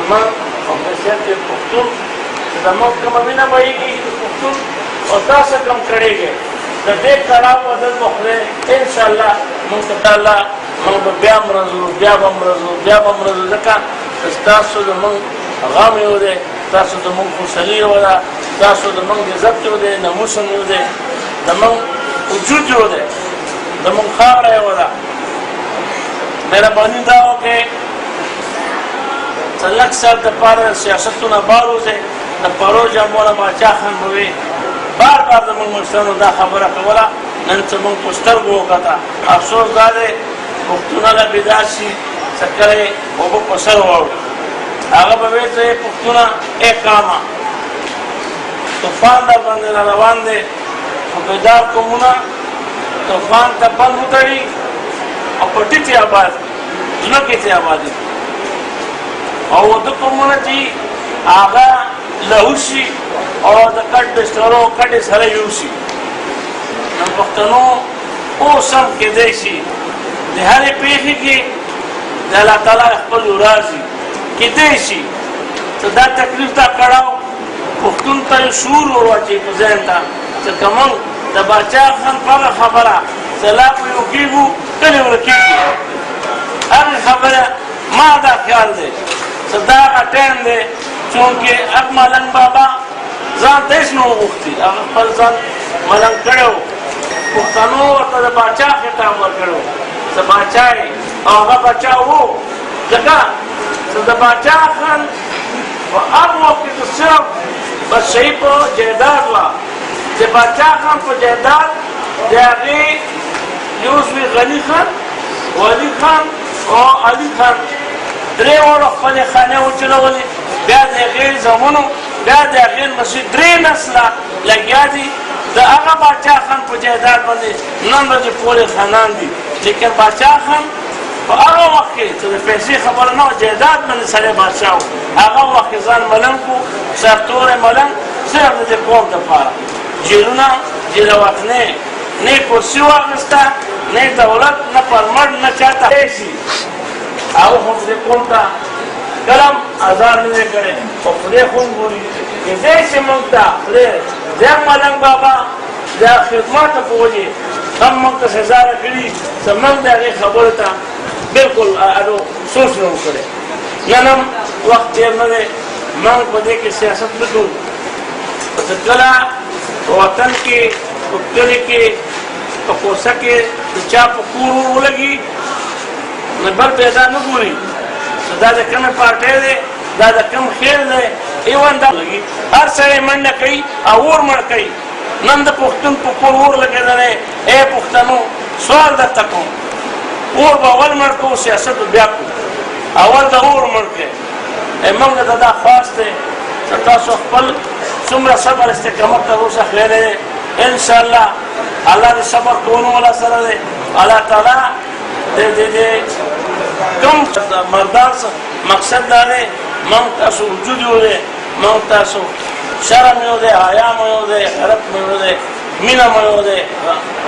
زمان او حیثیت پښتون زموږ کومه مینه بهیږي پښتون او تاسو کوم کړیږي د دې کړاو عدد مخله ان شاء الله موږ تعالی موږ بیا مرزو ځکه تاسو زموږ غم یو دی تاسو زموږ خوشحالي یو ده تاسو زموږ عزت یو دی ناموس یو دی زموږ وجود یو دی زموږ خاوره یو ده مهرباني دا وکړئ لږ سال دپاره سیاستونه بار وځئ د پروژ مولا باچا خان به وي بار بار زموږ مشرانو دا خبره کوله نن څه موږ په سترګو وکته افسوس دا دی پښتونه له بیدار شي څه کله یې اوبه په سر واوړي هغه به وایي ته یې پښتونه ای کامه طوفان در باندې را روان دی خو بیدار قومونه طوفان ته بند وتړي او په ټیټې آباد ځمکې ته آبادي او د قومونه چې هغه لهو شي او د کټ بسترو کټې سره یوسي نو پښتنو اوس هم کېدی شي د هرې پېښې کې د الله تعالی خپل راځي کېدی شي چې دا تکلیف ته کړاو پښتون ته یو شعور ورواچوي په ذهن ته چې که موږ د باچا خان په هغه خبره سلا پرې وکېږو کلې ورکېږي هغې خبره ما دا خیال دی چې دا هغه ټایم دی چونکې اب ملنګ بابا ځان ته هېڅ نه وغوښتي هغه خپل ځان ملنګ کړی و پښتنو ورته د باچا خطاب ورکړی و چې باچا یې او هغه باچا و ځکه چې د باچا خان په هغه وخت کې صرف بس شهید په جایداد وه چې باچا خان په جایداد د هغې یو زوی غني خان والي خان او علي خان درې واړو خپلې خانې وچلولې بیا د هغې زامنو بیا د هغې لمسي درې نسله لګیا دي د هغه باچا خان په جایداد باندې نن ورځې پورې خانان دي لیکن باچا خان په هغه وخت کې چې د پیسې خبره نه وه جایداد باندې سړی بادشاه و هغه وخت کې ځان ملنګ و سرتوری ملنګ صرف د دې قوم دپاره جیلونه جیلوطنۍ نه یې کرسي واخېسته نه یې دولت نه پرمړ نه چاته شي هغه خو دې قوم ته کله هم ازار نه دی کړی خو خدای خو ګوري کېدی شي موږ ته خدای د ملنګ بابا د خدماتو په وجې هم موږ ته سزا راکړي چې موږ د هغې خبرو ته بلکل سوچ نه وکړی نن هم وخت تېر نه دی موږ په دې کې سیاست نه کوو چې کله په وطن کې په کلي کې په کوڅه کې د چا په کور ولګي نو بل پیدا نه ګوري چې دا د کومې پارټۍ دی دا د کوم خیل دی ایون دا لګي هر سړی منډه کوي او اور مړ کوي نن د پښتون په کور اور لګېدلی ای پښتنو سوال درته کوم اور به اول مړ کوو سیاست به بیا کوو اول د اور مړ کړئ موږ ته دا خواست دی چې تاسو خپل څومره صبر استقامت تر اوسه ښیلی دی انشاءالله الله د صبر کوونو والا سره دی الله تعالی د کوم مردان مقصد دا دی موږ تاسو وجود یو دی موږ تاسو شرم یو دی حیا مو یو دی غیرت مو یو دی مینه مو یو دی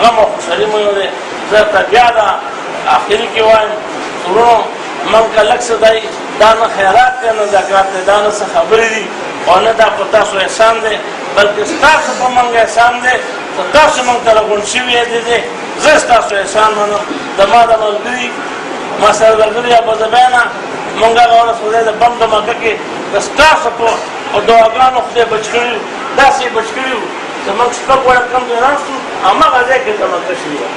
غم او خوشحالي مو یو دی زه ته بیا دا آخري کې وایم ورونو موږ که لږ څه دی دا نه خیرات دی نه زکات دی دا نه څه خبرې دي او نه دا په تاسو احسان دی بلکې ستاسو په موږ احسان دی چې تاسو موږ ته راغونډ شوي دي زه ستاسو احسان منم زما د ملګري ما سره ملګري ابوظبیانه موږ هغه ورځ خدای د بم د مکه کې د ستاسو په دعاګانو خدای بچ کړي داسې بچ کړي وو چې موږ شپږ وړه کم ځای ناست وو هماغه ځای کې د مکه شوي وه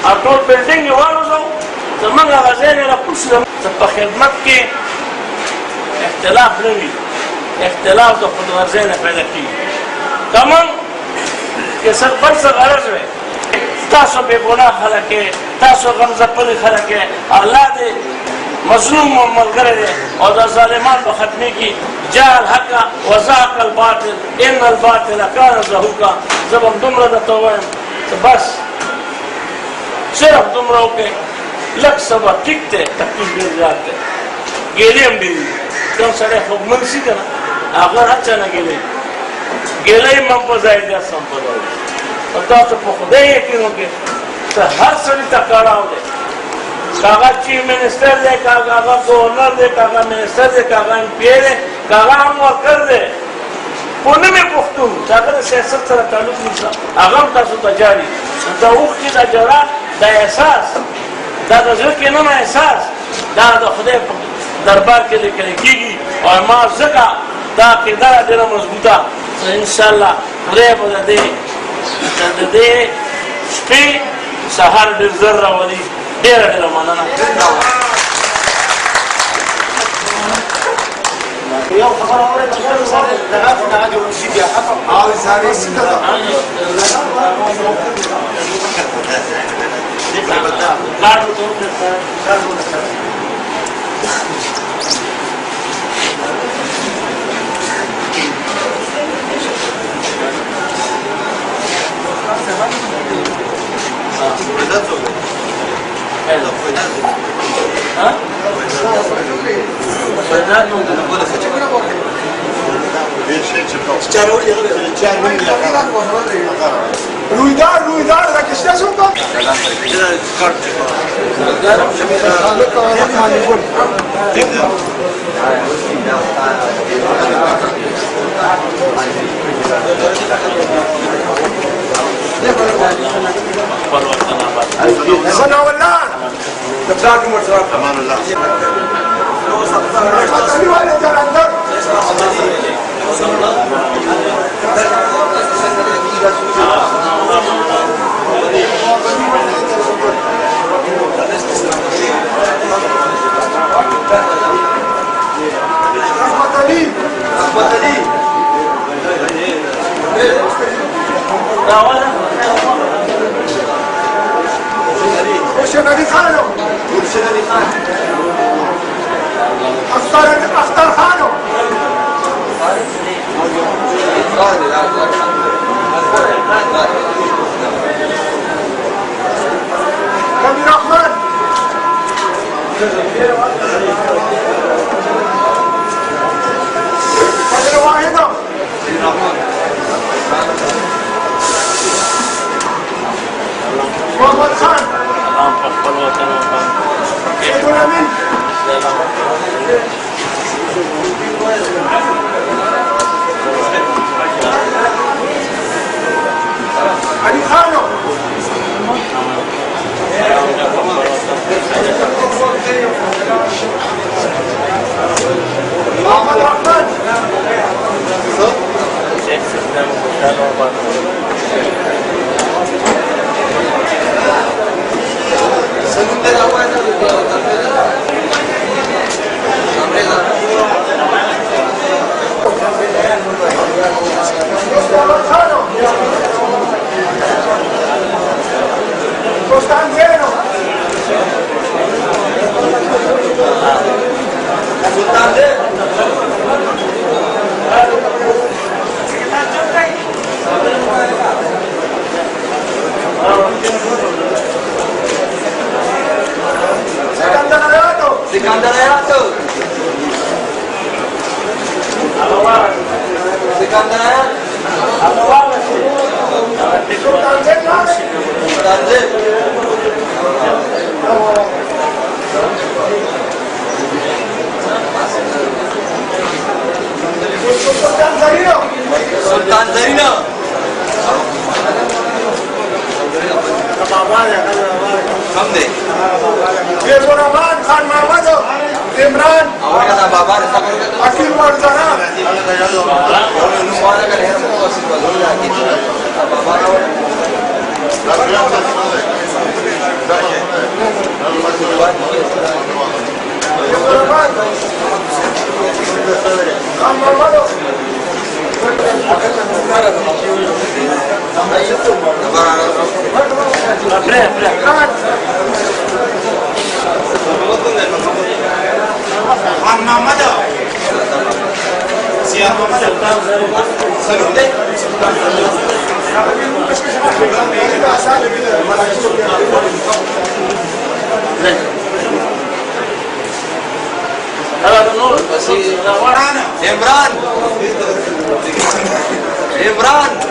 او ټول بلډینګ یې والوځو زموږ هغه ځای نه راپوس چې په خدمت کې اختلاف نه وي اختلاف د خودغرضۍ نه پیدا کېږي که موږ که څه بل څه غرض وی تاسو بې ګناه خلک یې تاسو غمځپلي خلک یې الله دې مظلوم ملګری دی او د ظالمان به ختمېږي جاء الحق وزهق الباطل ان الباطل کان زهوقا زه به هم دومره درته ووایم چې بس صرف دومره وکړئ لږ صبر ټیک دی تکلیف ډېر زیات دی ګیلې هم ډېرې دي کوم سړی خوږمن شي که نه هغه هر چا نه ګیلې ګیلې هم په ځای دي هر څه هم په ځای دي او تاسو په خدای یقین وکړئ چې هر سړي ته کړاو دی کاغا چیف منسٹر دے کاغا گورنر دے کاغا منسٹر دے کاغا ایم پی دے کاغا هم ورکر دے پونه مې پښتون چې هغه د سیاست سره تعلق نشته هغه هم تاسو ته جاري دا اوښکې دا ژړا دا احساس دا د زړه کې نه احساس دا د خدای په دربار کې لیکل کېږي او ما ځکه دا عقیده ډېره مضبوطه انشاءالله خدای به د دې شپې سهار ډېر زر راولي ډېره ډېره مننه يوم خبر أولي بخير صار نعاد ونشيد يا حفظ ساري ستة رویدار رکشته شو کن حسن والله تبلاك مرتبط امان الله اختار خانو كبير رحمن كبير واحدة محمد خان سيد الأمين علي خانو محمد رحمن Sultan Zarina. Kamde. Rahman Khan Mahmud Imran Akil Marzana Khan Mahmud Khan Muhammad. Siap Muhammad. Salut deh. Imran.